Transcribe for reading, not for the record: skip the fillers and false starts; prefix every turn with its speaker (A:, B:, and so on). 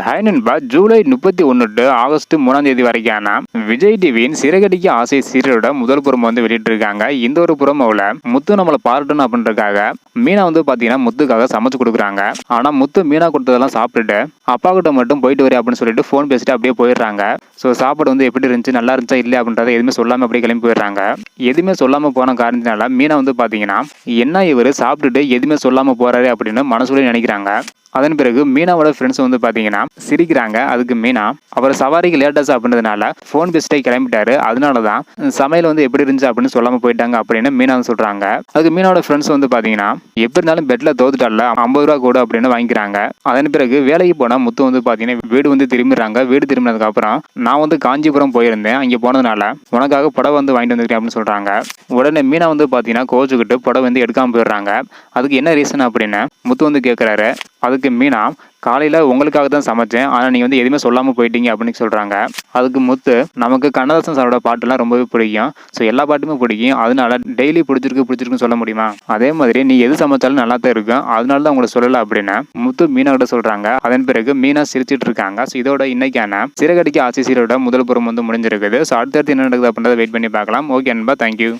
A: Hi நண்பா, July 31 to August 3ஆம் தேதி வரைக்கான விஜய் டிவியின் சிறகடிக்க ஆசை சீரியலோட முதல் புறம் வந்து வெளியிட்டிருக்காங்க. இந்த ஒரு புறமோல முத்து நம்மளை பாராட்டணும் அப்படின்றதுக்காக மீனா வந்து பாத்தீங்கன்னா முத்துக்காக சமைச்சு கொடுக்குறாங்க. ஆனா முத்து மீனா கொடுத்ததெல்லாம் சாப்பிட்டுட்டு அப்பா கிட்ட மட்டும் போயிட்டு வரேன் அப்படின்னு சொல்லிட்டு ஃபோன் பேசிட்டு அப்படியே போயிடுறாங்க. ஸோ சாப்பாடு வந்து எப்படி இருந்துச்சு, நல்லா இருந்துச்சா இல்லையா அப்படின்றத எதுவுமே சொல்லாம அப்படியே கிளம்பி போயிடுறாங்க. எதுவுமே சொல்லாம போன காரணத்தினால மீனா வந்து பாத்தீங்கன்னா என்ன இவர் சாப்பிட்டுட்டு எதுவுமே சொல்லாம போறாரு அப்படின்னு மனசுல நினைக்கிறாங்க. அதன் பிறகு மீனாவோட ஃப்ரெண்ட்ஸ் வந்து பாத்தீங்கன்னா சிரிக்கிறாங்க. அதுக்கு மீனா அவர் சவாரிக்கு லேட்டஸ் அப்படின்றதுனால ஃபோன் பேசிட்டே கிளம்பிட்டாரு, அதனாலதான் சமையல் வந்து எப்படி இருந்துச்சு அப்படின்னு சொல்லாம போயிட்டாங்க அப்படின்னு மீனா சொல்றாங்க. அதுக்கு மீனாவோட ஃப்ரெண்ட்ஸ் வந்து பாத்தீங்கன்னா எப்படி இருந்தாலும் பெட்ல தோத்துட்டால 50 ரூபா கூட அப்படின்னு வாங்கிக்கிறாங்க. அதன் பிறகு வேலைக்கு போனா முத்து வந்து பாத்தீங்கன்னா வீடு வந்து திரும்பிடுறாங்க. வீடு திரும்பினதுக்கு அப்புறம் நான் வந்து காஞ்சிபுரம் போயிருந்தேன், அங்கே போனதுனால உனக்காக புடவை வந்து வாங்கிட்டு வந்துருக்கேன் அப்படின்னு சொல்றாங்க. உடனே மீனா வந்து பாத்தீங்கன்னா கோச்சுக்கிட்டு புடவை வந்து எடுக்காம போயிடுறாங்க. அதுக்கு என்ன ரீசன் அப்படின்னு முத்து வந்து கேட்கிறாரு. அதுக்கு மீனா காலையில உங்களுக்காக தான் சமைச்சேன், ஆனா நீங்க வந்து எதுவுமே சொல்லாம போயிட்டீங்க அப்படின்னு சொல்றாங்க. அதுக்கு முத்து நமக்கு கண்ணதாசன் சாரோட பாட்டுலாம் ரொம்பவே பிடிக்கும், ஸோ எல்லா பாட்டுமே பிடிக்கும், அதனால டெய்லி பிடிச்சிருக்குன்னு சொல்ல முடியுமா, அதே மாதிரி நீ எது சமைச்சாலும் நல்லா தான் இருக்கும், அதனால தான் உங்களை சொல்லல அப்படின்னு முத்து மீனா கிட்ட சொல்றாங்க. அதன் பிறகு மீனா சிரிச்சிட்டு இருக்காங்க. ஸோ இதோட இன்னைக்கான சிறகடிக்க ஆசை சீரியலோட முதல் புறம் வந்து முடிஞ்சிருக்குது. ஸோ அடுத்தடுத்து என்ன நடக்குது அப்படின்றத வெயிட் பண்ணி பார்க்கலாம். ஓகே நண்பா, தேங்க்யூ.